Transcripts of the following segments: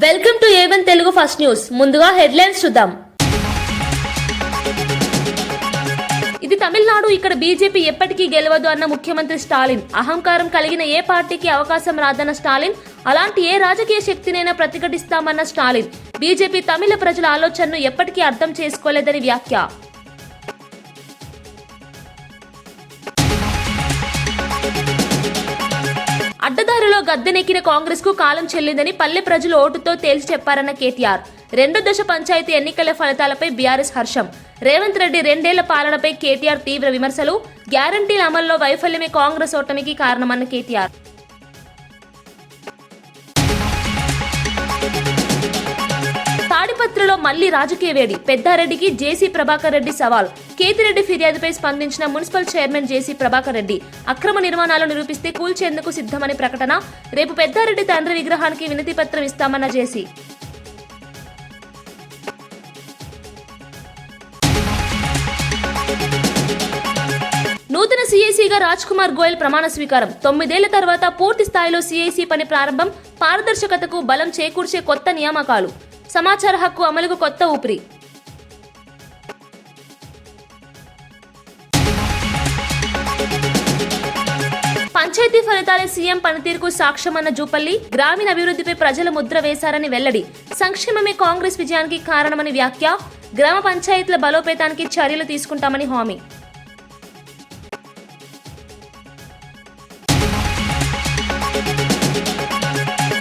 Welcome to A1 Telugu first news. ముందుగా headlines చూద్దాం. ఇది తమిళనాడు, ఇక్కడ బీజేపీ ఎప్పటికీ గెలవదు అన్న ముఖ్యమంత్రి స్టాలిన్. అహంకారం కలిగిన ఏ పార్టీకి అవకాశం రాదన్న స్టాలిన్. అలాంటి ఏ రాజకీయ శక్తినైనా ప్రతిఘటిస్తామన్న స్టాలిన్. బీజేపీ తమిళ ప్రజల ఆలోచనను ఎప్పటికీ అర్థం చేసుకోలేదని వ్యాఖ్య. అడ్డదారిలో గద్దెనెక్కిన కాంగ్రెస్ కు కాలం చెల్లిందని పల్లె ప్రజలు ఓటుతో తేల్చి చెప్పారన్న కేటీఆర్. 2 దశ పంచాయతీ ఎన్నికల ఫలితాలపై బీఆర్ఎస్ హర్షం. రేవంత్ రెడ్డి 2 ఏళ్ల పాలనపై కేటీఆర్ తీవ్ర విమర్శలు. గ్యారంటీల అమల్లో వైఫల్యమే కాంగ్రెస్ ఓటమికి కారణమన్న కేటీఆర్. తాడిపత్రిలో మళ్లీ రాజకీయ వేడి. పెద్దారెడ్డికి జేసీ ప్రభాకర్ రెడ్డి సవాల్. కేతిరెడ్డి ఫిర్యాదుపై స్పందించిన మున్సిపల్ చైర్మన్ జేసీ ప్రభాకర్ రెడ్డి. అక్రమ నిర్మాణాలు నిరూపిస్తే కూల్చేందుకు సిద్ధమని ప్రకటన. రేపు పెద్దారెడ్డి తండ్రి విగ్రహానికి వినతి పత్రం ఇస్తామన్న జేసీ. నూతన సీఐసీగా రాజ్ కుమార్ గోయల్ ప్రమాణ స్వీకారం. 9 ఏళ్ల తర్వాత పూర్తి స్థాయిలో సీఐసీ పని ప్రారంభం. పారదర్శకతకు బలం చేకూర్చే కొత్త నియామకాలు. సమాచార హక్కు అమలుకు కొత్త ఊపిరి. పంచాయతీ ఫలితాలే సీఎం పనితీరుకు సాక్ష్యమన్న జూపల్లి. గ్రామీణ అభివృద్ధిపై ప్రజల ముద్ర వేశారని వెల్లడి. సంక్షేమమే కాంగ్రెస్ విజయానికి కారణమని వ్యాఖ్య. గ్రామ పంచాయతీల బలోపేతానికి చర్యలు తీసుకుంటామని హామీ.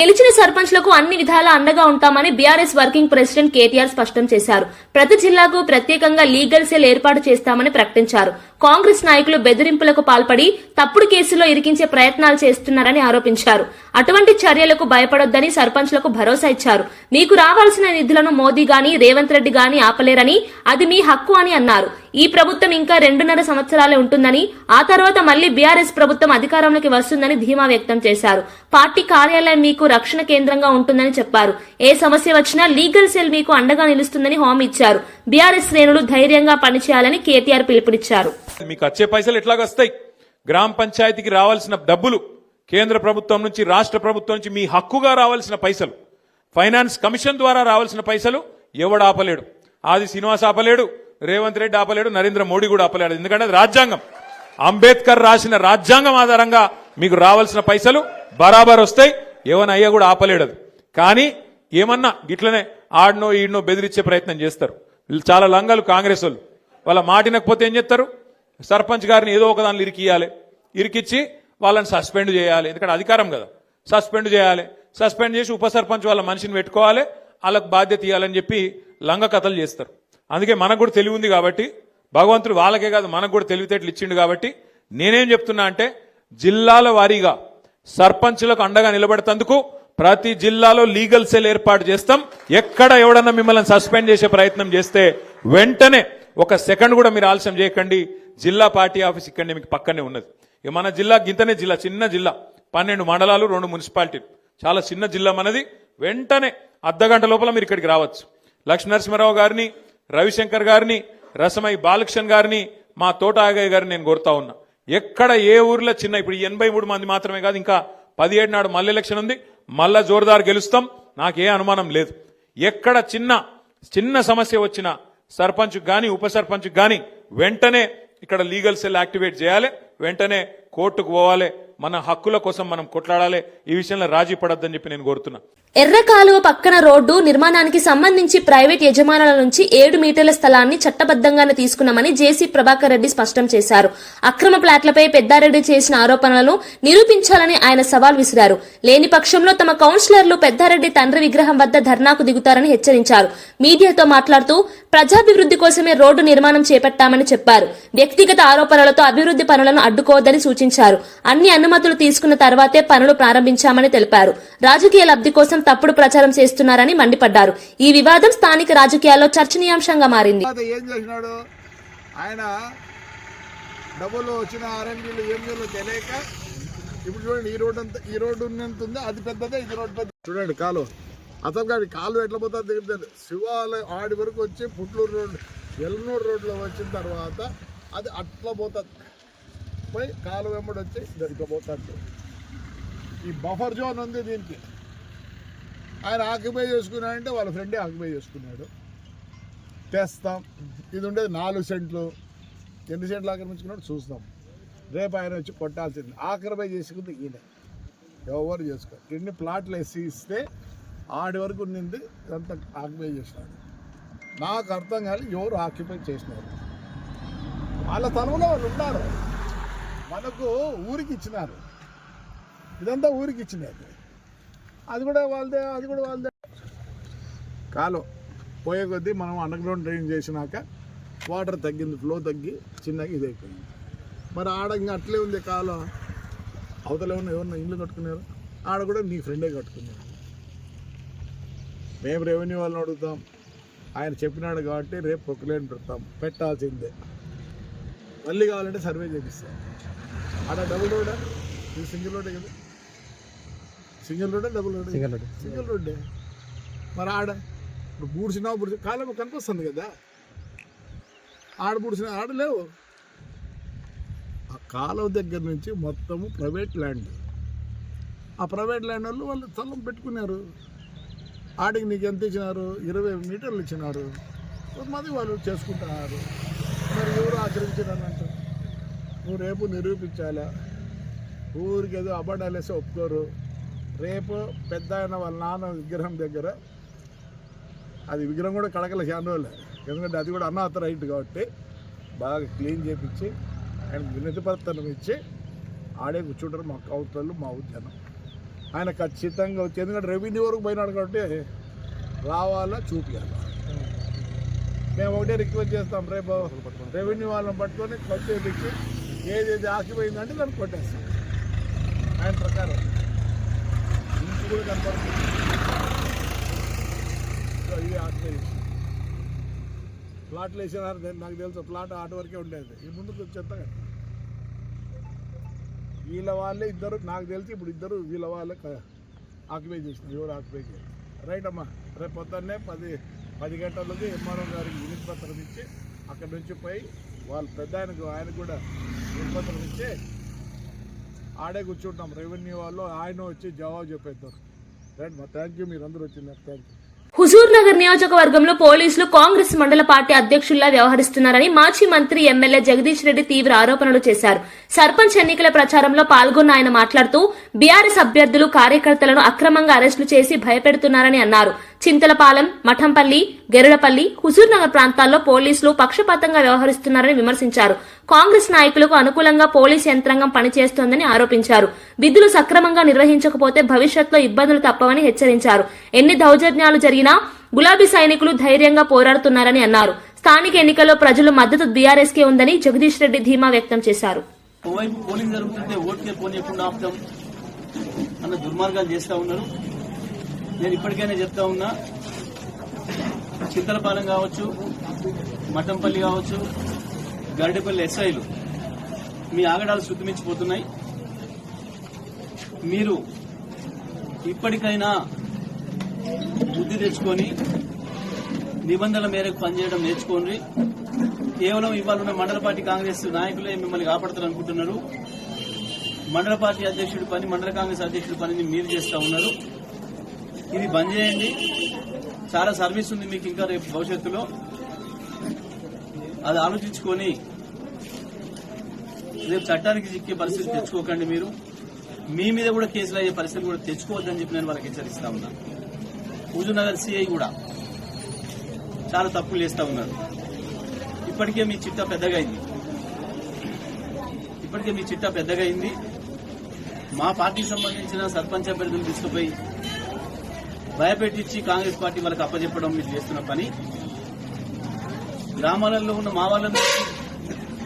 గెలిచిన సర్పంచ్లకు అన్ని విధాలా అండగా ఉంటామని బీఆర్ఎస్ వర్కింగ్ ప్రెసిడెంట్ కేటీఆర్ స్పష్టం చేశారు. ప్రతి జిల్లాకు ప్రత్యేకంగా లీగల్ సెల్ ఏర్పాటు చేస్తామని ప్రకటించారు. కాంగ్రెస్ నాయకులు బెదిరింపులకు పాల్పడి తప్పుడు కేసులో ఇరికించే ప్రయత్నాలు చేస్తున్నారని ఆరోపించారు. అటువంటి చర్యలకు భయపడొద్దని సర్పంచ్లకు భరోసా ఇచ్చారు. మీకు రావాల్సిన నిధులను మోదీ గాని రేవంత్ రెడ్డి గాని ఆపలేరని, అది మీ హక్కు అని అన్నారు. ఈ ప్రభుత్వం ఇంకా 2.5 సంవత్సరాలే ఉంటుందని, ఆ తర్వాత మళ్లీ బీఆర్ఎస్ ప్రభుత్వం అధికారంలోకి వస్తుందని ధీమా వ్యక్తం చేశారు. పార్టీ కార్యాలయం మీకు రక్షణ కేంద్రంగా ఉంటుందని చెప్పారు. ఏ సమస్య వచ్చినా లీగల్ సెల్ మీకు అండగా నిలుస్తుందని హామీ ఇచ్చారు. బీఆర్ఎస్ శ్రేణులు ధైర్యంగా పనిచేయాలని కేటీఆర్ పిలుపునిచ్చారు. మీకు వచ్చే పైసలు ఎట్లాగొస్తాయి? గ్రామ పంచాయతీకి రావాల్సిన డబ్బులు కేంద్ర ప్రభుత్వం నుంచి, రాష్ట్ర ప్రభుత్వం నుంచి మీ హక్కుగా రావాల్సిన పైసలు, ఫైనాన్స్ కమిషన్ ద్వారా రావాల్సిన పైసలు ఎవడు ఆపలేడు. ఆది శ్రీనివాస్ ఆపలేడు, రేవంత్ రెడ్డి ఆపలేడు, నరేంద్ర మోడీ కూడా ఆపలేడు. ఎందుకంటే అది రాజ్యాంగం. అంబేద్కర్ రాసిన రాజ్యాంగం ఆధారంగా మీకు రావాల్సిన పైసలు బరాబర్ వస్తాయి. ఏమన్నా అయ్యా కూడా ఆపలేడు. అది కానీ ఏమన్నా గిట్లనే ఆడనో ఈడనో బెదిరించే ప్రయత్నం చేస్తారు. చాలా లంగాలు కాంగ్రెస్ వాళ్ళు. వాళ్ళ మాటినకపోతే ఏం చేస్తారు? సర్పంచ్ గారిని ఏదో ఒక దానిలో ఇరికిచ్చి వాళ్ళని సస్పెండ్ చేయాలి. ఎందుకంటే అధికారం కదా, సస్పెండ్ చేయాలి. సస్పెండ్ చేసి ఉప సర్పంచ్ వాళ్ళ మనిషిని పెట్టుకోవాలి, వాళ్ళకు బాధ్యత ఇవ్వాలని చెప్పి లంగ కథలు చేస్తారు. అందుకే మనకు కూడా తెలివి ఉంది కాబట్టి, భగవంతుడు వాళ్ళకే కాదు మనకు కూడా తెలివితేటలు ఇచ్చిండు కాబట్టి నేనేం చెప్తున్నా అంటే, జిల్లాల వారీగా సర్పంచులకు అండగా నిలబెడతందుకు ప్రతి జిల్లాలో లీగల్ సెల్ ఏర్పాటు చేస్తాం. ఎక్కడ ఎవడన్నా మిమ్మల్ని సస్పెండ్ చేసే ప్రయత్నం చేస్తే వెంటనే 1 సెకండ్ కూడా మీరు ఆలస్యం చేయకండి. జిల్లా పార్టీ ఆఫీస్ ఇక్కడనే మీకు పక్కనే ఉన్నది. ఇక మన జిల్లా గింతనే జిల్లా, చిన్న జిల్లా, 12 మండలాలు, 2 మున్సిపాలిటీలు, చాలా చిన్న జిల్లా మనది. వెంటనే అర్ధగంట లోపల మీరు ఇక్కడికి రావచ్చు. లక్ష్మీ నరసింహారావు గారిని, రవిశంకర్ గారిని, రసమై బాలకృష్ణ గారిని, మా తోట ఆగయ్య గారిని నేను కోరుతా ఉన్నా. ఎక్కడ ఏ ఊర్లో చిన్న, ఇప్పుడు 83 మంది మాత్రమే కాదు, ఇంకా 17 నాడు మళ్ళీ ఎలక్షన్ ఉంది. మళ్ళా జోరుదారు గెలుస్తాం, నాకే అనుమానం లేదు. ఎక్కడ చిన్న సమస్య వచ్చినా సర్పంచ్ గాని ఉప సర్పంచ్ గాని వెంటనే ఇక్కడ లీగల్ సెల్ యాక్టివేట్ చేయాలి. వెంటనే కోర్టుకు పోవాలి. మన హక్కుల కోసం మనం కొట్లాడాలి. ఈ విషయంలో రాజీ పడొద్దని చెప్పి నేను కోరుతున్నా. ఎర్ర కాలువ పక్కన రోడ్డు నిర్మాణానికి సంబంధించి ప్రైవేట్ యజమానుల నుంచి 7 మీటర్ల స్థలాన్ని చట్టబద్దంగానే తీసుకున్నామని జేసీ ప్రభాకర్ రెడ్డి స్పష్టం చేశారు. అక్రమ ప్లాట్లపై పెద్దారెడ్డి చేసిన ఆరోపణలను నిరూపించాలని ఆయన సవాల్ విసిరారు. లేని పక్షంలో తమ కౌన్సిలర్లు పెద్దారెడ్డి తండ్రి విగ్రహం వద్ద ధర్నాకు దిగుతారని హెచ్చరించారు. మీడియాతో మాట్లాడుతూ ప్రజాభివృద్ధి కోసమే రోడ్డు నిర్మాణం చేపట్టామని చెప్పారు. వ్యక్తిగత ఆరోపణలతో అభివృద్ధి పనులను అడ్డుకోవద్దని సూచించారు. అన్ని అనుమతులు తీసుకున్న తర్వాతే పనులు ప్రారంభించామని తెలిపారు. రాజకీయ లబ్ధి కోసం తప్పుడు ప్రచారం చేస్తున్నారని మండిపడ్డారు. ఈ వివాదం స్థానిక రాజకీయాల్లో చర్చనీయాంశంగా మారింది. ఏం చేసినాడు ఆయన? డబ్బులు వచ్చిన ఆర్ఎండ్బీలు ఏం చేయాలో తెలియక ఇప్పుడు చూడండి, ఈ రోడ్డు ఉన్నంత ఉంది, అది పెద్దదే, ఇది రోడ్డు పెద్ద. చూడండి కాలు, అసలు కాదు కాలు ఎట్లా పోతా దిగుతుంది. శివాలయం ఆడి వరకు వచ్చి పుట్లూరు రోడ్డు, ఎల్నూరు రోడ్లో వచ్చిన తర్వాత అది అట్లా పోతుంది. పోయి కాలు వెంబడి వచ్చి ఇట్లా పోతాడు. ఈ బఫర్ జోన్ ఉంది దీనికి. ఆయన ఆక్యుపై చేసుకున్నాడంటే వాళ్ళ ఫ్రెండే ఆక్యుపై చేసుకున్నాడు. తెస్తాం. ఇది ఉండేది 4 సెంట్లు. ఎన్ని సెంట్లు ఆక్రమించుకున్నాడు చూస్తాం. రేపు ఆయన వచ్చి కొట్టాల్సింది. ఆక్రమై చేసుకుంది ఈయన. ఎవరు చేసుకో ఇన్ని ప్లాట్లు వేసి ఇస్తే ఆడి వరకు నింది ఇదంతా ఆక్యుపై చేసినాడు. నాకు అర్థం కాదు ఎవరు ఆక్యుపై చేసినారు. వాళ్ళ తనంలో వాళ్ళు ఉన్నారు. మనకు ఊరికి ఇచ్చినారు. ఇదంతా ఊరికి ఇచ్చినారు. అది కూడా వాళ్ళదే. కాలం పోయే కొద్దీ మనం అండర్ గ్రౌండ్ డ్రైన్ చేసినాక వాటర్ తగ్గింది, ఫ్లో తగ్గి చిన్నగా ఇదైపోయింది. మరి ఆడ ఇంకా అట్లే ఉంది కాలం. అవతల ఎవరన్నా ఇల్లు కట్టుకున్నారు, ఆడ కూడా నీ ఫ్రెండే కట్టుకున్నారు. మేము రెవెన్యూ వాళ్ళని అడుగుతాం. ఆయన చెప్పినాడు కాబట్టి రేపు ప్రొక్లేన్ పెట్టాల్సిందే. మళ్ళీ కావాలంటే సర్వే చేపిస్తాం. ఆడ డబుల్ రోడా, ఇది సింగిల్ రోడ్డే కదా. సింగిల్ రోడ్డే డబుల్ రోడ్? సింగిల్ రోడ్డే. మరి ఆడ ఇప్పుడు బూడ్చినా కాలం కనిపిస్తుంది కదా. ఆడ బూడ్చినా ఆడ లేవు. ఆ కాలువ దగ్గర నుంచి మొత్తము ప్రైవేట్ ల్యాండ్. ఆ ప్రైవేట్ ల్యాండ్ వాళ్ళు స్థలం పెట్టుకున్నారు. ఆడికి నీకు ఎంత ఇచ్చినారు? 20 మీటర్లు ఇచ్చినారు. కొంతమంది వాళ్ళు చేసుకుంటున్నారు. మరి ఎవరు ఆచరించారనంట. నువ్వు రేపు నిరూపించాలా. ఊరికి ఏదో అబద్ధాలు వేస్తే ఒప్పుకోరు. రేపు పెద్ద ఆయన వాళ్ళ నాన్న విగ్రహం దగ్గర, అది విగ్రహం కూడా కడకల క్యాన్రోలే, ఎందుకంటే అది కూడా అనాథ రైట్ కాబట్టి బాగా క్లీన్ చేయించి ఆయన వినతి పత్రం ఇచ్చి ఆడే కూర్చుంటారు మా కౌంటర్లు, మా ఉద్యానం. ఆయన ఖచ్చితంగా వచ్చి, ఎందుకంటే రెవెన్యూ వరకు పోయినాడు కాబట్టి రావాలా, చూపించాలా. మేము ఒకటే రిక్వెస్ట్ చేస్తాం, రేపు రెవెన్యూ వాళ్ళని పట్టుకొని కొట్టేపించి ఏదేది ఆకిపోయిందంటే దాన్ని కొట్టేస్తాం. ఆయన ప్రకారం ఇంటి కూడా కనపడుతుంది. ఇది ఆకిపోయి ప్లాట్లు వేసినారు. నాకు తెలుసు ప్లాట్ ఆట వరకే ఉండేది. ఈ ముందుకు వచ్చేస్తా వీళ్ళ వాళ్ళే ఇద్దరు, నాకు తెలిసి ఇప్పుడు ఇద్దరు వీళ్ళ వాళ్ళే ఆక్యుపై చేసినారు. ఎవరు ఆక్యుపై చేయాలి? రైట్ అమ్మా. రేపు పొద్దున్నే 10 గంటలకి ఎంఆర్ఓ గారికి వినతి పత్రం ఇచ్చి అక్కడి నుంచి పోయి వాళ్ళు పెద్ద ఆయనకు కూడా వినతి పత్రం ఇచ్చి ఆడే కూర్చుంటాం. రెవెన్యూ వాళ్ళు ఆయన వచ్చి జవాబు చెప్పేద్దాం. రైట్ మా. Thank you. మీరు అందరూ వచ్చినారు. Thank you. హుజూర్ నగర్ నియోజకవర్గంలో పోలీసులు కాంగ్రెస్ మండల పార్టీ అధ్యక్షుల్లా వ్యవహరిస్తున్నారని మాజీ మంత్రి ఎమ్మెల్యే జగదీష్ రెడ్డి తీవ్ర ఆరోపణలు చేశారు. సర్పంచ్ ఎన్నికల ప్రచారంలో పాల్గొన్న ఆయన మాట్లాడుతూ బీఆర్ఎస్ అభ్యర్థులు కార్యకర్తలను అక్రమంగా అరెస్టులు చేసి భయపెడుతున్నారని అన్నారు. చింతలపాలెం, మఠంపల్లి, గెరుడపల్లి, హుజూర్ నగర్ ప్రాంతాల్లో పోలీసులు పక్షపాతంగా వ్యవహరిస్తున్నారని విమర్శించారు. కాంగ్రెస్ నాయకులకు అనుకూలంగా పోలీసు యంత్రాంగం పనిచేస్తోందని ఆరోపించారు. విధులు సక్రమంగా నిర్వహించకపోతే భవిష్యత్తులో ఇబ్బందులు తప్పవని హెచ్చరించారు. ఎన్ని దౌర్జన్యాలు జరిగినా గులాబీ సైనికులు ధైర్యంగా పోరాడుతున్నారని అన్నారు. స్థానిక ఎన్నికల్లో ప్రజల మద్దతు బీఆర్ఎస్ కే ఉందని జగదీష్ రెడ్డి ధీమా వ్యక్తం చేశారు. పోలింగ్ జరుగుతుంటే ఓటుకే పోనీయకుండా ఆపుతాం అన్న దుర్మార్గాలు చేస్తా ఉన్నారు. నేను ఇప్పటికైనా చెప్తా ఉన్నా, చింతలపాలెం కావచ్చు, మఠంపల్లి కావచ్చు, గరిడపల్లి ఎస్ఐలు మీ ఆగడాలు శుద్ధిమించిపోతున్నాయి. మీరు ఇప్పటికైనా బుద్ధి తెచ్చుకొని నిబంధనల మేరకు పనిచేయడం నేర్చుకోండి. కేవలం ఇవాళ ఉన్న మండల పార్టీ కాంగ్రెస్ నాయకులే మిమ్మల్ని కాపాడతారు అనుకుంటున్నారు. మండల పార్టీ అధ్యక్షుడి పని, మండల కాంగ్రెస్ అధ్యక్షుడి పనిని మీరు చేస్తా ఉన్నారు. ఇది బంద్ చేయండి. చాలా సర్వీస్ ఉంది మీకు ఇంకా రేపు భవిష్యత్తులో. అది ఆలోచించుకొని రేపు చట్టానికి చిక్కే పరిస్థితి తెచ్చుకోకండి. మీరు మీ మీద కూడా కేసులు అయ్యే పరిస్థితి కూడా తెచ్చుకోవద్దని చెప్పి నేను వాళ్ళకి హెచ్చరిస్తా ఉన్నా. హుజూర్ నగర్ సిఐ కూడా చాలా తప్పులు చేస్తా ఉన్నారు. ఇప్పటికే మీ చిట్టా పెద్దగా అయింది. మా పార్టీకి సంబంధించిన సర్పంచ్ అభ్యర్థులు తీసుకుపోయి భయపెట్టించి కాంగ్రెస్ పార్టీ వాళ్ళకి అప్పచెప్పడం మీరు చేస్తున్న పని. గ్రామాలలో ఉన్న మా వాళ్ళని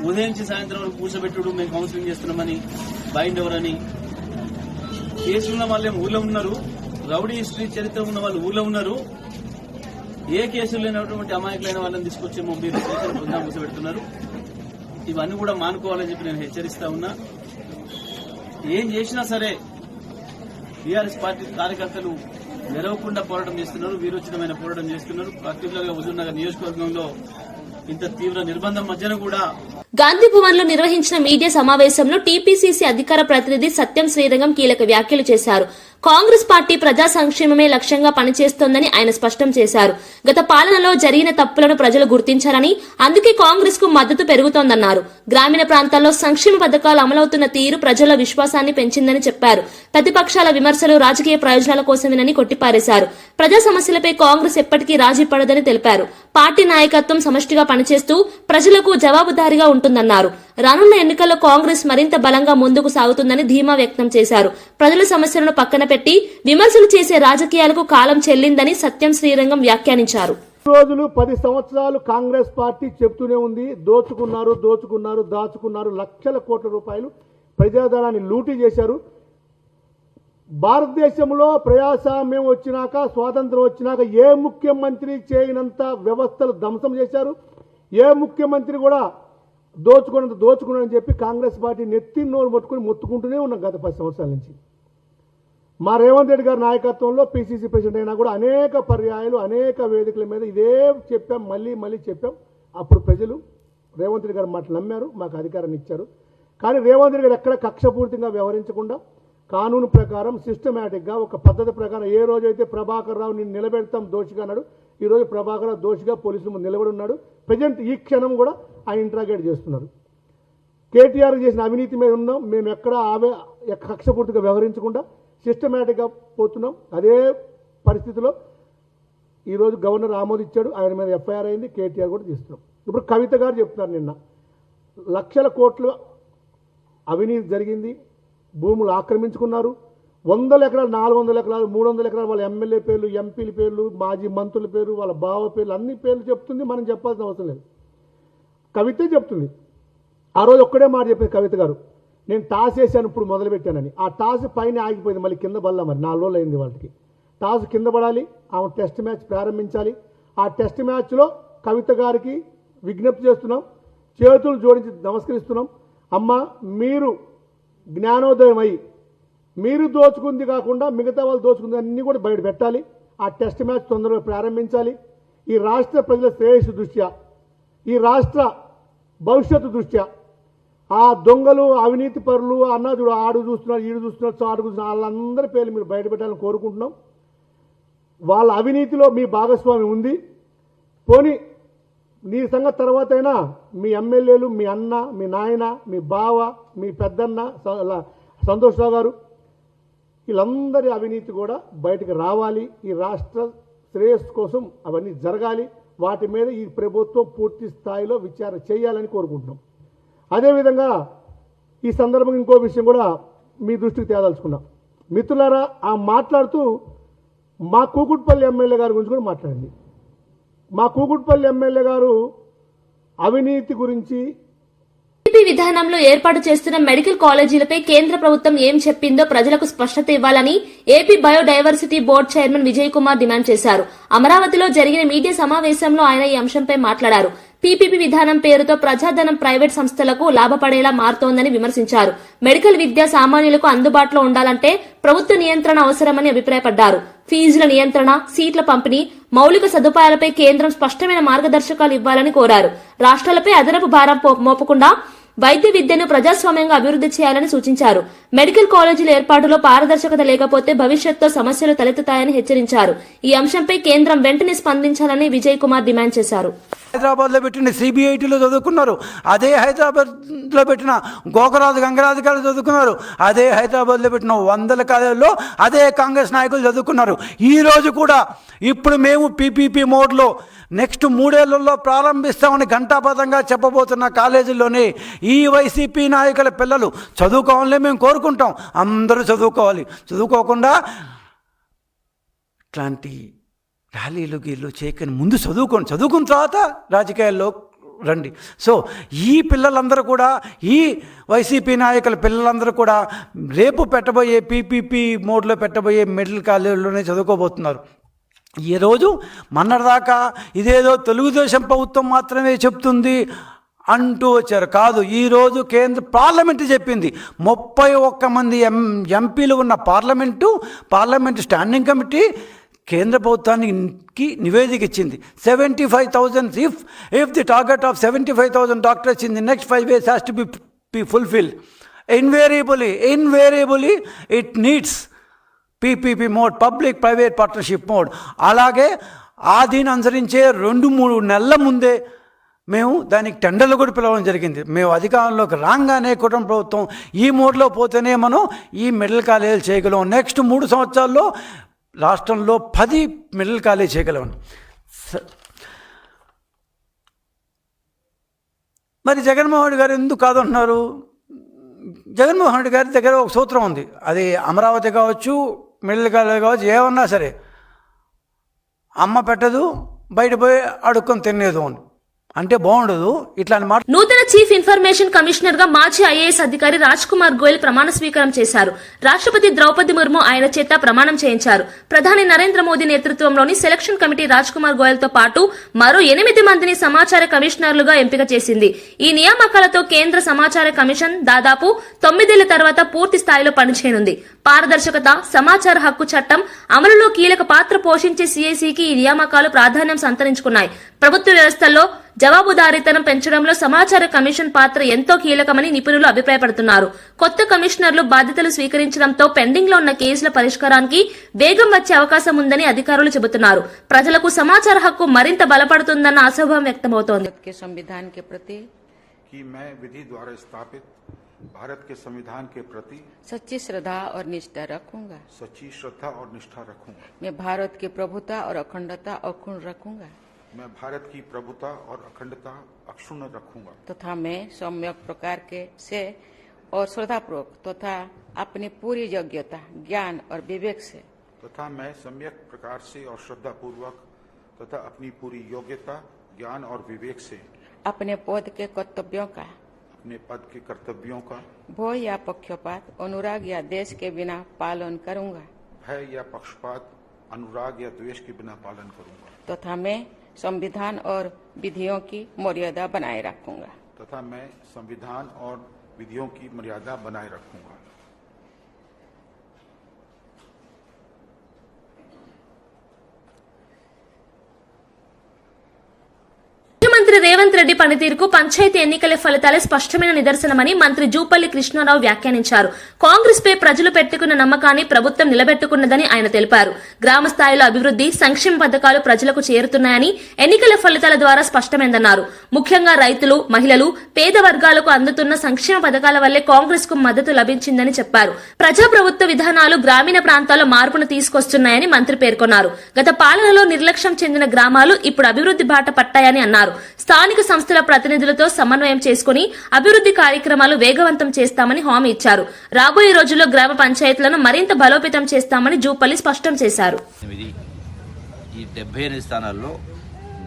ఉదయం నుంచి సాయంత్రం వరకు కూర్చోబెట్టుడు, మేము కౌన్సిలింగ్ చేస్తున్నామని, బైండ్ ఎవరని. కేసులున్న వాళ్ళే ఊళ్ళో ఉన్నారు, రౌడీ హిస్టరీ చరిత్ర ఉన్న వాళ్ళు ఊళ్ళో ఉన్నారు. ఏ కేసులు లేనటువంటి అమాయకులైన వాళ్ళని తీసుకొచ్చి మీరు స్టేషన్ బృందం కూర్చోబెడుతున్నారు. ఇవన్నీ కూడా మానుకోవాలని చెప్పి నేను హెచ్చరిస్తా ఉన్నా. ఏం చేసినా సరే బీఆర్ఎస్ పార్టీ కార్యకర్తలు నెరవకుండా పోరాటం చేస్తున్నారు, వీరోచితమైన పోరాటం చేస్తున్నారు. పర్టికులర్ గా హుజూర్ నగర్ నియోజకవర్గంలో ఇంత తీవ్ర నిర్బంధం మధ్యన కూడా గాంధీ భవన్ లో నిర్వహించిన మీడియా సమావేశంలో టీపీసీసీ అధికార ప్రతినిధి సత్యం శ్రీరంగం కీలక వ్యాఖ్యలు చేశారు. కాంగ్రెస్ పార్టీ ప్రజా సంక్షేమమే లక్ష్యంగా పనిచేస్తోందని ఆయన స్పష్టం చేశారు. గత పాలనలో జరిగిన తప్పులను ప్రజలు గుర్తించారని, అందుకే కాంగ్రెస్ కు మద్దతు పెరుగుతోందన్నారు. గ్రామీణ ప్రాంతాల్లో సంక్షేమ పథకాలు అమలవుతున్న తీరు ప్రజల విశ్వాసాన్ని పెంచిందని చెప్పారు. ప్రతిపక్షాల విమర్శలు రాజకీయ ప్రయోజనాల కోసమేనని కొట్టిపారేశారు. ప్రజా సమస్యలపై కాంగ్రెస్ ఎప్పటికీ రాజీ పడదని తెలిపారు. పార్టీ నాయకత్వం సమష్టిగా పనిచేస్తూ ప్రజలకు జవాబుదారీగా ఉంటుందన్నారు. రానున్న ఎన్నికల్లో కాంగ్రెస్ మరింత బలంగా ముందుకు సాగుతుందని ధీమా వ్యక్తం చేశారు. ప్రజల సమస్యలను పక్కన పెట్టి విమర్శలు చేసే రాజకీయాలకు కాలం చెల్లిందని సత్యం శ్రీరంగం వ్యాఖ్యానించారు. రోజులు 10 సంవత్సరాలు కాంగ్రెస్ పార్టీ చెప్తూనే ఉంది, దాచుకున్నారు, లక్షల కోట్ల రూపాయలు ప్రజాధనాన్ని లూటీ చేశారు. భారతదేశంలో ప్రజాస్వామ్యం వచ్చినాక, స్వాతంత్రం వచ్చినాక ఏ ముఖ్యమంత్రి చేయనంత వ్యవస్థలు ధ్వంసం చేశారు. ఏ ముఖ్యమంత్రి కూడా దోచుకున్నారని చెప్పి కాంగ్రెస్ పార్టీ నెత్తి నోరు మొత్తుకుంటూనే ఉన్నాం గత 10 సంవత్సరాల నుంచి. మా రేవంత్ రెడ్డి గారి నాయకత్వంలో పీసీసీ ప్రెసిడెంట్ అయినా కూడా అనేక పర్యాయాలు అనేక వేదికల మీద ఇదే చెప్పాం, మళ్ళీ చెప్పాం. అప్పుడు ప్రజలు రేవంత్ రెడ్డి గారి మాటలు నమ్మారు, మాకు అధికారాన్ని ఇచ్చారు. కానీ రేవంత్ రెడ్డి గారు ఎక్కడ కక్షపూర్తిగా వ్యవహరించకుండా కానూను ప్రకారం సిస్టమేటిక్గా ఒక పద్ధతి ప్రకారం ఏ రోజైతే ప్రభాకర్ రావు నిన్ను నిలబెడతాం దోషిగా అన్నాడు, ఈరోజు ప్రభాకర్ రావు దోషిగా పోలీసుల ముందు నిలబడి ఉన్నాడు. ప్రజెంట్ ఈ క్షణం కూడా ఆయన ఇంట్రాగేట్ చేస్తున్నారు. కేటీఆర్ చేసిన అవినీతి మీద ఉన్నాం, మేము ఎక్కడ కక్షపూర్తిగా వ్యవహరించకుండా సిస్టమేటిక్గా పోతున్నాం. అదే పరిస్థితిలో ఈరోజు గవర్నర్ ఆమోదించాడు, ఆయన మీద ఎఫ్ఐఆర్ అయింది, కేటీఆర్ కూడా తీస్తున్నాం. ఇప్పుడు కవిత గారు చెప్తున్నారు, నిన్న లక్షల కోట్లు అవినీతి జరిగింది, భూములు ఆక్రమించుకున్నారు, 100 ఎకరాలు 400 ఎకరాలు 300 ఎకరాలు వాళ్ళ ఎమ్మెల్యే పేర్లు, ఎంపీల పేర్లు, మాజీ మంత్రుల పేరు, వాళ్ళ బావ పేర్లు, అన్ని పేర్లు చెప్తుంది. మనం చెప్పాల్సిన అవసరం లేదు, కవితే చెప్తుంది. ఆ రోజు ఒక్కడే మాట చెప్పింది కవిత గారు, నేను టాస్ వేసాను ఇప్పుడు మొదలుపెట్టానని. ఆ టాస్ పైన ఆగిపోయింది, మళ్ళీ కింద పడలా. మరి 4 రోజులు అయింది వాళ్ళకి. టాస్ కింద పడాలి, ఆమె టెస్ట్ మ్యాచ్ ప్రారంభించాలి. ఆ టెస్ట్ మ్యాచ్లో కవిత గారికి విజ్ఞప్తి చేస్తున్నాం, చేతులు జోడించి నమస్కరిస్తున్నాం. అమ్మ, మీరు జ్ఞానోదయం అయ్యి మీరు దోచుకుంది కాకుండా మిగతా వాళ్ళు దోచుకుంది అన్నీ కూడా బయట పెట్టాలి. ఆ టెస్ట్ మ్యాచ్ తొందరగా ప్రారంభించాలి. ఈ రాష్ట్ర ప్రజల శ్రేయస్సు దృష్ట్యా, ఈ రాష్ట్ర భవిష్యత్తు దృష్ట్యా ఆ దొంగలు, అవినీతి పరులు, అన్నాడు ఆడు చూస్తున్నారు, ఈడు చూస్తున్నారు, చాడు చూస్తున్నారు, వాళ్ళందరి పేర్లు మీరు బయట పెట్టాలని కోరుకుంటున్నాం. వాళ్ళ అవినీతిలో మీ భాగస్వామి ఉంది. పోనీ నీ సంగతి తర్వాత అయినా మీ ఎమ్మెల్యేలు, మీ అన్న, మీ నాయన, మీ బావ, మీ పెద్దన్న సంతోష్ రావు గారు, వీళ్ళందరి అవినీతి కూడా బయటకు రావాలి. ఈ రాష్ట్ర శ్రేయస్సు కోసం అవన్నీ జరగాలి. వాటి మీద ఈ ప్రభుత్వం పూర్తి స్థాయిలో విచారణ చేయాలని కోరుకుంటున్నాం. అదేవిధంగా ఈ సందర్భంగా ఇంకో విషయం కూడా మీ దృష్టికి తేదలుచుకున్నాం. మిత్రులారా, ఆ మాట్లాడుతూ మా కూకుట్పల్లి ఎమ్మెల్యే గారి గురించి కూడా మాట్లాడింది. మా కూకుట్పల్లి ఎమ్మెల్యే గారు అవినీతి గురించి, టీడీపీ విధానంలో ఏర్పాటు చేస్తున్న మెడికల్ కాలేజీలపై కేంద్ర ప్రభుత్వం ఏం చెప్పిందో ప్రజలకు స్పష్టత ఇవ్వాలని AP biodiversity board chairman Vijay Kumar demand చేశారు. అమరావతిలో జరిగిన మీడియా సమావేశంలో ఆయన ఈ అంశంపై మాట్లాడారు. పీపీపీ విధానం పేరుతో ప్రజాధనం ప్రైవేట్ సంస్థలకు లాభపడేలా మారుతోందని విమర్శించారు. మెడికల్ విద్య సామాన్యులకు అందుబాటులో ఉండాలంటే ప్రభుత్వ నియంత్రణ అవసరమని అభిప్రాయపడ్డారు. ఫీజుల నియంత్రణ, సీట్ల పంపిణీ, మౌలిక సదుపాయాలపై కేంద్రం స్పష్టమైన మార్గదర్శకాలు ఇవ్వాలని కోరారు. రాష్ట్రాలపై అదనపు భారం మోపకుండా వైద్య విద్యను ప్రజాస్వామ్యంగా అభివృద్ధి చేయాలని సూచించారు. మెడికల్ కాలేజీల ఏర్పాటులో పారదర్శకత లేకపోతే భవిష్యత్తులో సమస్యలు తలెత్తుతాయని హెచ్చరించారు. ఈ అంశంపై కేంద్రం వెంటనే స్పందించాలని విజయ్ కుమార్ డిమాండ్ చేశారు. హైదరాబాద్లో పెట్టిన సిబిఐటీలో చదువుకున్నారు, అదే హైదరాబాద్లో పెట్టిన గోకరాజు గంగరాజు గారు చదువుకున్నారు, అదే హైదరాబాద్లో పెట్టిన 100 కాలేజీల్లో అదే కాంగ్రెస్ నాయకులు చదువుకున్నారు. ఈరోజు కూడా ఇప్పుడు మేము పీపీపీ మోడ్లో నెక్స్ట్ 3 ఏళ్లలో ప్రారంభిస్తామని ఘంటాపథంగా చెప్పబోతున్న కాలేజీల్లోనే ఈ వైసీపీ నాయకుల పిల్లలు చదువుకోవాలని మేము కోరుకుంటాం. అందరూ చదువుకోవాలి. చదువుకోకుండా ఇట్లాంటి ర్యాలీలు గీళ్ళు చేయకని ముందు చదువుకోండి, చదువుకున్న తర్వాత రాజకీయాల్లో రండి. సో ఈ పిల్లలందరూ కూడా, ఈ వైసీపీ నాయకుల పిల్లలందరూ కూడా రేపు పెట్టబోయే పీపీపీ మోడ్లో పెట్టబోయే మెడికల్ కాలేజీలోనే చదువుకోబోతున్నారు. ఈరోజు మొన్నటిదాకా ఇదేదో తెలుగుదేశం ప్రభుత్వం మాత్రమే చెప్తుంది అంటూ వచ్చారు. కాదు, ఈరోజు కేంద్ర పార్లమెంటు చెప్పింది. 31 మంది ఎంపీలు ఉన్న పార్లమెంటు స్టాండింగ్ కమిటీ కేంద్ర ప్రభుత్వానికి నివేదిక ఇచ్చింది. 75,000 if the target of 75,000 doctors in the next 5 years has to be fulfilled, invariably it needs PPP mode, public private partnership mode. అలాగే ఆ దీన్ని అనుసరించే 2-3 నెలల ముందే మేము దానికి టెండర్లు కూడా పిలవడం జరిగింది. మేము అధికారంలోకి రాగానే కుటుంబ ప్రభుత్వం ఈ మోడ్లో పోతేనే మనం ఈ మెడికల్ కాలేజీలు చేయగలం. నెక్స్ట్ 3 సంవత్సరాల్లో రాష్ట్రంలో 10 మెడికల్ కాలేజ్ చేయగలం. మరి జగన్మోహన్ రెడ్డి గారు ఎందుకు కాదంటున్నారు? జగన్మోహన్ రెడ్డి గారి దగ్గర ఒక సూత్రం ఉంది. అది అమరావతి కావచ్చు, మెడికల్ కాలేజ్ కావచ్చు, ఏమన్నా సరే అమ్మ పెట్టదు, బయట పోయి అడుక్కొని తినేదు అని అంటే బాగుండదు. ఇట్లాంటి మాట. నూతన చీఫ్ ఇన్ఫర్మేషన్ కమిషనర్ గా మాజీ ఐఏఎస్ అధికారి రాజ్ కుమార్ గోయల్ ప్రమాణ స్వీకారం చేశారు. రాష్ట్రపతి ద్రౌపది ముర్ము ఆయన చేత ప్రమాణం చేయించారు. ప్రధాని నరేంద్ర మోదీ నేతృత్వంలోని సెలక్షన్ కమిటీ రాజ్ కుమార్ గోయల్ తో పాటు మరో 8 మందిని సమాచార కమిషనర్లుగా ఎంపిక చేసింది. ఈ నియామకాలతో కేంద్ర సమాచార కమిషన్ దాదాపు 9 ఏళ్ల తర్వాత పూర్తి స్థాయిలో పనిచేయనుంది. పారదర్శకత, సమాచార హక్కు చట్టం అమలులో కీలక పాత్ర పోషించే సిఐసికి ఈ నియామకాలు ప్రాధాన్యం సంతరించుకున్నాయి. ప్రభుత్వ వ్యవస్థల్లో జవాబుదారీతనం పెంచడంలో సమాచార కమిషన్ పాత్ర ఎంతో కీలకమని నిపుణులు అభిప్రాయపడుతున్నారు. కొత్త కమిషనర్లు బాధ్యతలు స్వీకరించడంతో పెండింగ్ లో ఉన్న కేసుల పరిష్కారానికి వేగం వచ్చే అవకాశం ఉందని అధికారులు చెబుతున్నారు. ప్రజలకు సమాచార హక్కు మరింత బలపడుతుందన్న ఆశాభావం వ్యక్తమవుతోంది. संविधान के प्रति कि मैं विधि द्वारा स्थापित भारत के संविधान के प्रति सच्ची श्रद्धा और निष्ठा रखूंगा। सच्ची श्रद्धा और निष्ठा रखूंगा। मैं भारत की प्रभुता और अखंडता अक्षुण्ण रखूंगा मैं भारत की प्रभुता और अखंडता अक्षुण्ण रखूंगा तथा मैं सम्यक प्रकार के से और श्रद्धापूर्वक तथा अपनी पूरी योग्यता, ज्ञान और विवेक से तथा मैं सम्यक प्रकार से और श्रद्धा पूर्वक तथा अपनी पूरी योग्यता, ज्ञान और विवेक से अपने पद के कर्तव्यों का, अपने पद के कर्तव्यों का भय या पक्षपात, अनुराग या देश के बिना पालन करूंगा भय या पक्षपात, अनुराग या द्वेष के बिना पालन करूंगा तथा मैं संविधान और विधियों की मर्यादा बनाए रखूंगा तथा मैं संविधान और विधियों की मर्यादा बनाए रखूंगा। ముఖ్యమంత్రి రేవంత్ రెడ్డి పనితీరుకు పంచాయతీ ఎన్నికల ఫలితాలే స్పష్టమైన నిదర్శనమని మంత్రి జూపల్లి కృష్ణారావు వ్యాఖ్యానించారు. కాంగ్రెస్ పై ప్రజలు పెట్టుకున్న నమ్మకాన్ని ప్రభుత్వం నిలబెట్టుకున్నదని ఆయన తెలిపారు. గ్రామ స్థాయిలో అభివృద్ధి, సంక్షేమ పథకాలు ప్రజలకు చేరుతున్నాయని ఎన్నికల ఫలితాల ద్వారా స్పష్టమైందన్నారు. ముఖ్యంగా రైతులు, మహిళలు, పేద వర్గాలకు అందుతున్న సంక్షేమ పథకాల వల్లే కాంగ్రెస్ కు మద్దతు లభించిందని చెప్పారు. ప్రజాప్రభుత్వ విధానాలు గ్రామీణ ప్రాంతాల్లో మార్పును తీసుకొస్తున్నాయని మంత్రి పేర్కొన్నారు. గత పాలనలో నిర్లక్ష్యం చెందిన గ్రామాలు ఇప్పుడు అభివృద్ధి బాట పట్టాయని అన్నారు. స్థానిక సంస్థల ప్రతినిధులతో సమన్వయం చేసుకుని అభివృద్ధి కార్యక్రమాలు వేగవంతం చేస్తామని హామీ ఇచ్చారు. రాబోయే రోజుల్లో గ్రామ పంచాయతీలను మరింత బలోపేతం చేస్తామని జూపల్లి స్పష్టం చేశారు. ఈ 78 స్థానాల్లో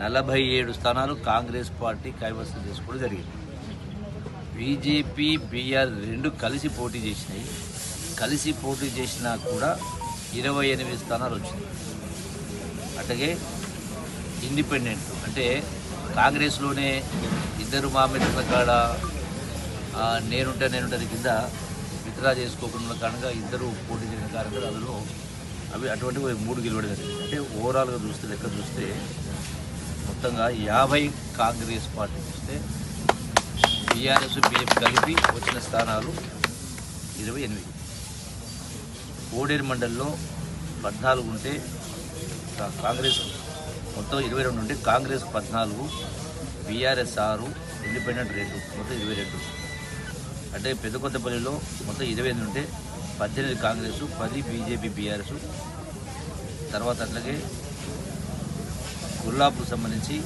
47 స్థానాలు కాంగ్రెస్ పార్టీ కైవసం చేసుకోవడం జరిగింది. బీజేపీ, బీఆర్ 2 కలిసి పోటీ చేసినాయి. కలిసి పోటీ చేసినా కూడా 28 స్థానాలు వచ్చినాయి. అట్లాగే ఇండిపెండెంట్ అంటే కాంగ్రెస్లోనే ఇద్దరు మామిడిల కాడ నేనుంటే కింద విత్డ్రా చేసుకోకుండా కారణంగా ఇద్దరు పోటీ చేసిన కారణంగా అందులో అవి అటువంటి 3 గెలవడం జరిగింది. అంటే ఓవరాల్గా చూస్తే లెక్క చూస్తే మొత్తంగా 50 కాంగ్రెస్ పార్టీ చూస్తే టీఆర్ఎస్, బీజేపీ కలిపి వచ్చిన స్థానాలు 28. కోడేరు మండలిలో 14 ఉంటే కాంగ్రెస్ మొత్తం 22 ఉంటే కాంగ్రెస్ 14, బీఆర్ఎస్ 6, ఇండిపెండెంట్ 2, మొత్తం 22. అంటే పెద్దకొత్తపల్లిలో మొత్తం 28 ఉంటే 18 కాంగ్రెస్, 10 బీజేపీ, బీఆర్ఎస్. తర్వాత అట్లాగే గుల్లాపూర్ సంబంధించి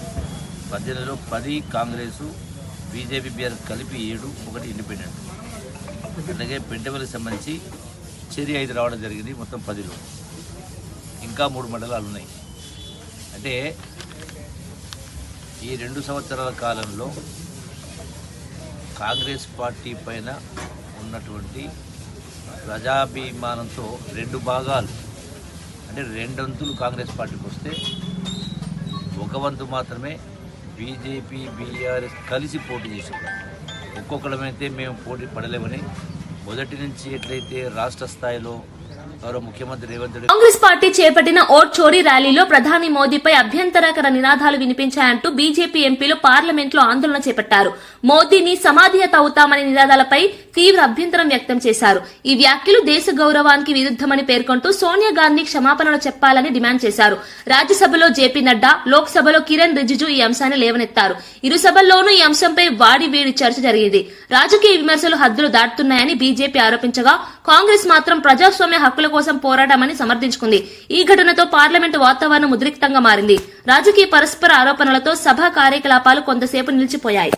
18లో 10 కాంగ్రెస్, బీజేపీ, బీఆర్ఎస్ కలిపి 7, 1 ఇండిపెండెంట్. అట్లాగే పెంటపల్లికి సంబంధించి చెరి 5 రావడం జరిగింది, మొత్తం 10లో. ఇంకా 3 మండలాలు ఉన్నాయి. అంటే ఈ 2 సంవత్సరాల కాలంలో కాంగ్రెస్ పార్టీ పైన ఉన్నటువంటి ప్రజాభిమానంతో 2 భాగాలు అంటే 2 వంతులు కాంగ్రెస్ పార్టీకి వస్తే 1 వంతు మాత్రమే బీజేపీ, బీఆర్ఎస్ కలిసి పోటీ చేశారు. ఒక్కొక్కడమైతే మేము పోటీ పడలేమని మొదటి నుంచి ఎట్లయితే రాష్ట్ర స్థాయిలో గౌరవ ముఖ్యమంత్రి రేవంత్ రెడ్డి కాంగ్రెస్ పార్టీ చేపట్టిన ఓట్ చోరీ ర్యాలీలో ప్రధాని మోదీపై అభ్యంతరకర నినాదాలు వినిపించాయంటూ బీజేపీ ఎంపీలు పార్లమెంట్లో ఆందోళన చేపట్టారు. మోదీని సమాధియత అవుతామనే నినాదాలపై తీవ్ర అభ్యంతరం వ్యక్తం చేశారు. ఈ వ్యాఖ్యలు దేశ గౌరవానికి విరుద్దమని పేర్కొంటూ సోనియా గాంధీ క్షమాపణలు చెప్పాలని డిమాండ్ చేశారు. రాజ్యసభలో జేపీ నడ్డా, లోక్సభలో కిరణ్ రిజిజు ఈ అంశాన్ని లేవనెత్తారు. ఇరు సభల్లోనూ ఈ అంశంపై వాడివేడి చర్చ జరిగింది. రాజకీయ విమర్శలు హద్దులు దాటుతున్నాయని బీజేపీ ఆరోపించగా, కాంగ్రెస్ మాత్రం ప్రజాస్వామ్య హక్కుల కోసం పోరాటమని సమర్థించుకుంది. ఈ ఘటనతో పార్లమెంటు వాతావరణం ఉద్రిక్తంగా మారింది. రాజకీయ పరస్పర ఆరోపణలతో సభా కార్యకలాపాలు కొంతసేపు నిలిచిపోయాయి.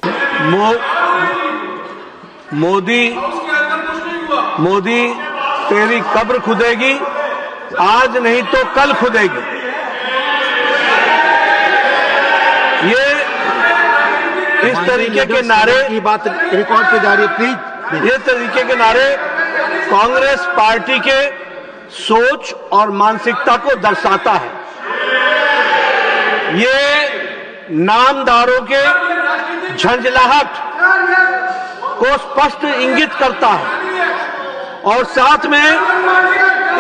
मोदी तेरी कब्र खुदेगी, आज नहीं तो कल खुदेगी. ये इस तरीके के नारे की बात रिकॉर्ड पे जा रही है प्लीज. ये तरीके के नारे कांग्रेस पार्टी के सोच और मानसिकता को दर्शाता है. ये नामदारों के झंझलाहट को स्पष्ट इंगित करता है और साथ में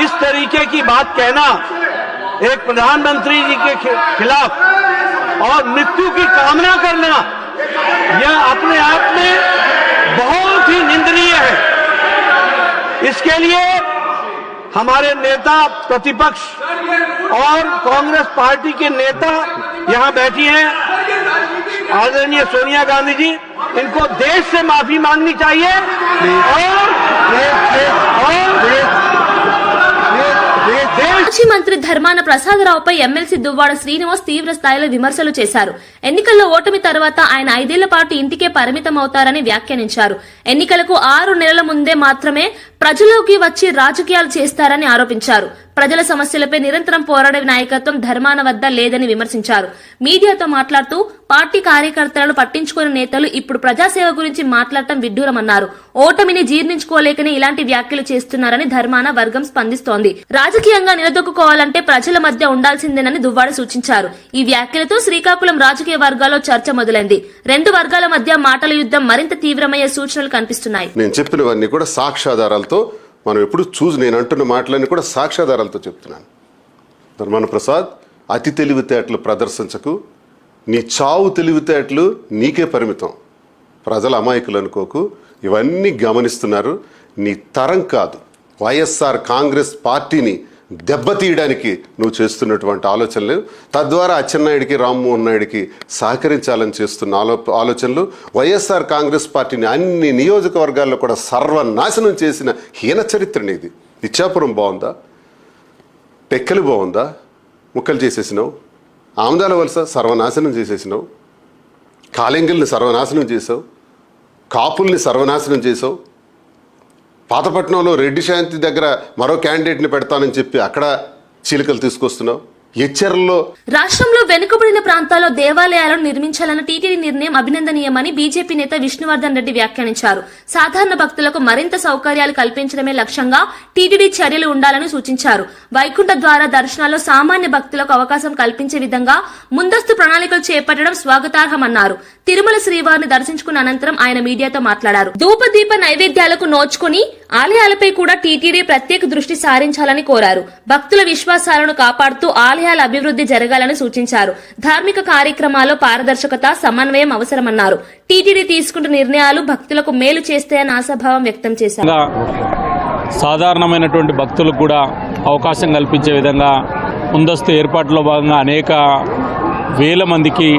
इस तरीके की बात कहना एक प्रधानमंत्री जी के खिलाफ और मृत्यु की कामना करना, यह अपने आप में बहुत ही निंदनीय है. इसके लिए हमारे नेता प्रतिपक्ष और कांग्रेस पार्टी के नेता यहां बैठी हैं, आदरणीय सोनिया गांधी जी, इनको देश से माफी मांगनी चाहिए మాజీ మంత్రి ధర్మాన ప్రసాదరావుపై ఎమ్మెల్సీ దువ్వాడ శ్రీనివాస్ తీవ్ర స్థాయిలో విమర్శలు చేశారు. ఎన్నికల్లో ఓటమి తర్వాత ఆయన 5 ఏళ్ల పాటు ఇంటికే పరిమితం అవుతారని వ్యాఖ్యానించారు. ఎన్నికలకు 6 నెలల ముందే మాత్రమే ప్రజలోకి వచ్చి రాజకీయాలు చేస్తారని ఆరోపించారు. ప్రజల సమస్యలపై నిరంతరం పోరాడే నాయకత్వం ధర్మాన వద్ద లేదని విమర్శించారు. మీడియాతో మాట్లాడుతూ పార్టీ కార్యకర్తలను పట్టించుకునే నేతలు ఇప్పుడు ప్రజాసేవ గురించి మాట్లాడటం విడ్డూరమన్నారు. ఓటమిని జీర్ణించుకోలేకనే ఇలాంటి వ్యాఖ్యలు చేస్తున్నారని ధర్మాన వర్గం స్పందిస్తోంది. రాజకీయంగా నిలదొక్కుకోవాలంటే ప్రజల మధ్య ఉండాల్సిందేనని దువ్వాడ సూచించారు. ఈ వ్యాఖ్యలతో శ్రీకాకుళం రాజకీయ వర్గాల్లో చర్చ మొదలైంది. 2 వర్గాల మధ్య మాటల యుద్ధం మరింత తీవ్రమయ్యే సూచనలు కనిపిస్తున్నాయి. నేను చెప్పినవన్నీ కూడా సాక్ష్యాధారాలతో మనం ఎప్పుడు నేను అంటున్న మాటలన్నీ కూడా సాక్ష్యాధారాలతో చెప్తున్నాను. ధర్మాన ప్రసాద్, అతి తెలివితేటలు ప్రదర్శించకు. నీ చావు తెలివితేటలు నీకే పరిమితం. ప్రజల అమాయకులు అనుకోకు. ఇవన్నీ గమనిస్తున్నారు. నీ తరం కాదు, వైఎస్ఆర్ కాంగ్రెస్ పార్టీని దెబ్బతీయడానికి నువ్వు చేస్తున్నటువంటి ఆలోచనలు, తద్వారా అచ్చెన్నాయుడికి రామ్మోహన్ నాయుడికి సహకరించాలని చేస్తున్న ఆలోచనలు, వైఎస్ఆర్ కాంగ్రెస్ పార్టీని అన్ని నియోజకవర్గాల్లో కూడా సర్వనాశనం చేసిన హీన చరిత్రని ఇది. ఇచ్చాపురం బాగుందా? టెక్కలి బాగుందా? ముక్కలు చేసేసినావు. ఆమదాల వలస సర్వనాశనం చేసేసినావు. కాలింగుల్ని సర్వనాశనం చేసావు. కాపుల్ని సర్వనాశనం చేసావు. పాతపట్నంలో రెడ్డి శాంతి దగ్గర మరో క్యాండిడేట్ని పెడతానని చెప్పి అక్కడ చీలికలు తీసుకొస్తున్నావు. ఎచ్చెర్లలో రాష్ట్రంలో వెనుకబడిన ప్రాంతాల్లో దేవాలయాలను నిర్మించాలన్న టీటీడీ నిర్ణయం అభినందనీయమని బీజేపీ నేత విష్ణువర్ధన్ రెడ్డి వ్యాఖ్యానించారు. సాధారణ భక్తులకు మరింత సౌకర్యాలు కల్పించడమే లక్ష్యంగా టీటీడీ చర్యలు ఉండాలని సూచించారు. వైకుంఠ ద్వార దర్శనాల్లో సామాన్య భక్తులకు అవకాశం కల్పించే విధంగా ముందస్తు ప్రణాళికలు చేపట్టడం స్వాగతార్హమన్నారు. తిరుమల శ్రీవారిని దర్శించుకున్న అనంతరం ఆయన మీడియాతో మాట్లాడారు. ధూపదీప నైవేద్యాలకు నోచుకుని ఆలయాలపై కూడా టీటీడీ ప్రత్యేక దృష్టి సారించాలని కోరారు. భక్తుల విశ్వాసాలను కాపాడుతూ ఆలయాల అభివృద్ధి జరగాలని సూచించారు. ధార్మిక కార్యక్రమాల్లో పారదర్శకత, సమన్వయం అవసరమన్నారు. టీటీడీ తీసుకుంటున్న నిర్ణయాలు భక్తులకు మేలు చేస్తాయని ఆశాభావం వ్యక్తం చేశారు. సాధారణమైనటువంటి భక్తులకు కూడా అవకాశం కల్పించే విధంగా ముందస్తు ఏర్పాట్లో భాగంగా అనేక వేల మందికి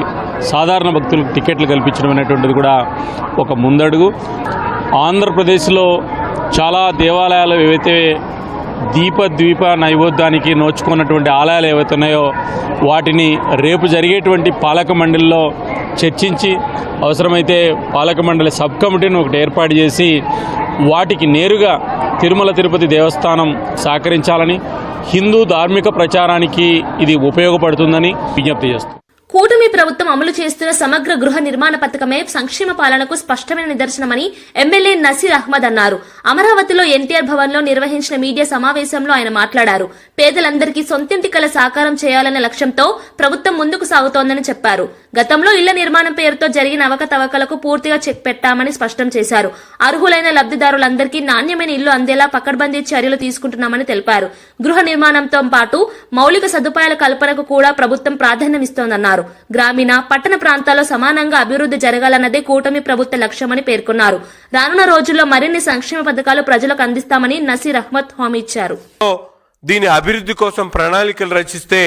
సాధారణ భక్తులకు టికెట్లు కల్పించడం అనేటువంటిది కూడా ఒక ముందడుగు. ఆంధ్రప్రదేశ్లో చాలా దేవాలయాలు ఏవైతే ద్వీప నైవేద్యానికి నోచుకున్నటువంటి ఆలయాలు ఏవైతే ఉన్నాయో వాటిని రేపు జరిగేటువంటి పాలక మండలిలో చర్చించి అవసరమైతే పాలక మండలి సబ్ కమిటీని ఒకటి ఏర్పాటు చేసి వాటికి నేరుగా తిరుమల తిరుపతి దేవస్థానం సహకరించాలని, హిందూ ధార్మిక ప్రచారానికి ఇది ఉపయోగపడుతుందని విజ్ఞప్తి చేస్తుంది. కూటమి ప్రభుత్వం అమలు చేస్తున్న సమగ్ర గృహ నిర్మాణ పథకమే సంక్షేమ పాలనకు స్పష్టమైన నిదర్శనమని ఎమ్మెల్యే నసీర్ అహ్మద్ అన్నారు. అమరావతిలో ఎన్టీఆర్ భవన్ లో నిర్వహించిన మీడియా సమావేశంలో ఆయన మాట్లాడారు. పేదలందరికీ సొంతింటి కల సాకారం చేయాలనే లక్ష్యంతో ప్రభుత్వం ముందుకు సాగుతోందని చెప్పారు. గతంలో ఇళ్ల నిర్మాణం పేరుతో జరిగిన అవకతవకలకు పూర్తిగా చెక్ పెట్టామని స్పష్టం చేశారు. అర్హులైన లబ్ధిదారులందరికీ నాణ్యమైన ఇల్లు అందేలా పకడ్బందీ చర్యలు తీసుకుంటున్నామని తెలిపారు. గృహ నిర్మాణంతో పాటు మౌలిక సదుపాయాల కల్పనకు కూడా ప్రభుత్వం ప్రాధాన్యమిస్తోందన్నారు. గ్రామీణ, పట్టణ ప్రాంతాల్లో సమానంగా అభివృద్ధి జరగాలన్నదే కూటమి ప్రభుత్వ లక్ష్యమని పేర్కొన్నారు. రానున్న రోజుల్లో మరిన్ని సంక్షేమ పథకాలు ప్రజలకు అందిస్తామని నసీర్ అహ్మద్ హామీ ఇచ్చారు. దీని అభివృద్ధి కోసం ప్రణాళికలు రచిస్తే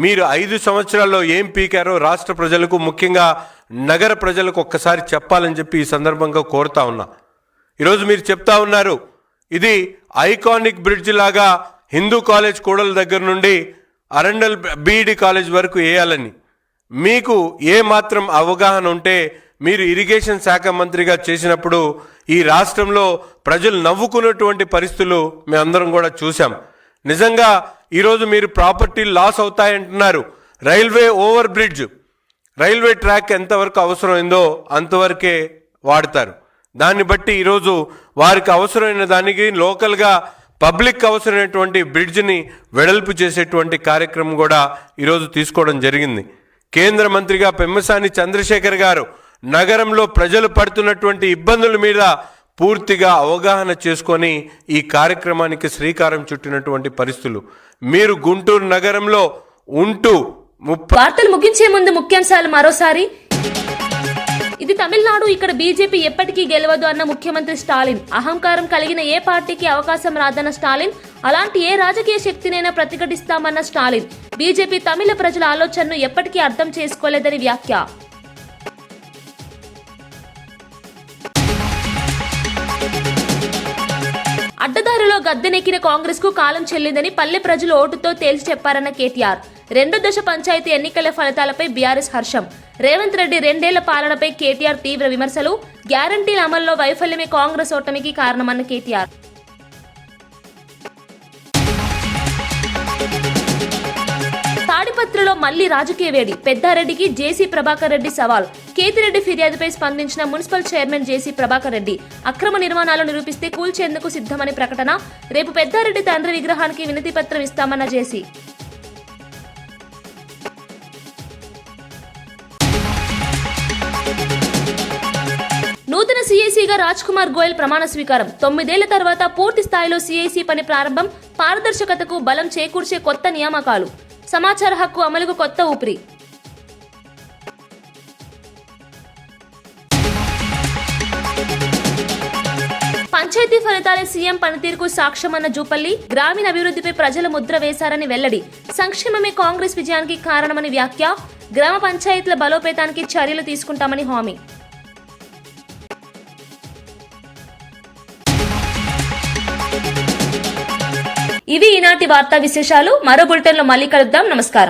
మీరు 5 సంవత్సరాల్లో ఏం పీకారో రాష్ట్ర ప్రజలకు, ముఖ్యంగా నగర ప్రజలకు ఒక్కసారి చెప్పాలని చెప్పి ఈ సందర్భంగా కోరుతా ఉన్నా. ఈరోజు మీరు చెప్తా ఉన్నారు ఇది ఐకానిక్ బ్రిడ్జ్ లాగా హిందూ కాలేజ్ కూడల దగ్గర నుండి అరండల్ బీఈడి కాలేజ్ వరకు వేయాలని. మీకు ఏ మాత్రం అవగాహన ఉంటే మీరు ఇరిగేషన్ శాఖ మంత్రిగా చేసినప్పుడు ఈ రాష్ట్రంలో ప్రజలు నవ్వుకున్నటువంటి పరిస్థితులు మేమందరం కూడా చూసాం. నిజంగా ఈరోజు మీరు ప్రాపర్టీ లాస్ అవుతాయంటున్నారు. Railway over bridge, railway track ఎంతవరకు అవసరమైందో అంతవరకే వాడతారు. దాన్ని బట్టి ఈరోజు వారికి అవసరమైన దానికి లోకల్గా పబ్లిక్ అవసరమైనటువంటి బ్రిడ్జ్ని వెడల్పు చేసేటువంటి కార్యక్రమం కూడా ఈరోజు తీసుకోవడం జరిగింది. కేంద్ర మంత్రిగా పెమ్మసాని చంద్రశేఖర్ గారు నగరంలో ప్రజలు పడుతున్నటువంటి ఇబ్బందుల మీద పూర్తిగా అవగాహన చేసుకొని ఈ కార్యక్రమానికి శ్రీకారం చుట్టినటువంటి పరిస్థితులు. మీరు గుంటూరు నగరంలో ఉంటూ వార్తలు ముగించే ముందు ముఖ్యాంశాలు మరోసారి. ఇది తమిళనాడు, ఇక్కడ బీజేపీ ఎప్పటికీ గెలవదు అన్న ముఖ్యమంత్రి స్టాలిన్. అహంకారం కలిగిన ఏ పార్టీకి అవకాశం రాదన్న స్టాలిన్. అలాంటి ఏ రాజకీయ శక్తినైనా ప్రతిఘటిస్తామన్న స్టాలిన్. బీజేపీ తమిళ ప్రజల ఆలోచనను ఎప్పటికీ అర్థం చేసుకోలేదని వ్యాఖ్య. అడ్డదారిలో గద్దెనెక్కిన కాంగ్రెస్ కు కాలం చెల్లిందని పల్లె ప్రజలు ఓటుతో తేల్చి చెప్పారన్న కేటీఆర్. 2వ దశ పంచాయతీ ఎన్నికల ఫలితాలపై బీఆర్ఎస్ హర్షం. రేవంత్ రెడ్డి 2 ఏళ్ల పాలనపై కేటీఆర్ తీవ్ర విమర్శలు. గ్యారంటీల అమల్లో వైఫల్యమే కాంగ్రెస్ ఓటమికి కారణమన్న కేటీఆర్. తాడిపత్రిలో మళ్లీ రాజకీయ వేడి. పెద్దారెడ్డికి జేసీ ప్రభాకర్ రెడ్డి సవాల్. కేతిరెడ్డి ఫిర్యాదుపై స్పందించిన మున్సిపల్ చైర్మన్ జేసీ ప్రభాకర్ రెడ్డి. అక్రమ నిర్మాణాలు నిరూపిస్తే కూల్చేందుకు సిద్ధమని ప్రకటన. రేపు పెద్దారెడ్డి తండ్రి విగ్రహానికి వినతి పత్రం ఇస్తామన్న జేసీ. నూతన సీఐసీగా రాజ్ కుమార్ గోయల్ ప్రమాణ స్వీకారం. 9 ఏళ్ల తర్వాత పూర్తి స్థాయిలో సీఐసీ పని ప్రారంభం. పారదర్శకతకు బలం చేకూర్చే కొత్త నియామకాలు. సమాచార హక్కు అమలుకు కొత్త ఊపిరి. పంచాయతీ ఫలితాలే సీఎం పనితీరుకు సాక్ష్యమన్న జూపల్లి. గ్రామీణ అభివృద్ధిపై ప్రజల ముద్ర వేశారని వెల్లడి. సంక్షేమమే కాంగ్రెస్ విజయానికి కారణమని వ్యాఖ్య. గ్రామ పంచాయతీల బలోపేతానికి చర్యలు తీసుకుంటామని హామీ. ఇవి ఈనాటి వార్తా విశేషాలు. మరో బులెటిన్లో మళ్ళీ కలుద్దాం. నమస్కారం.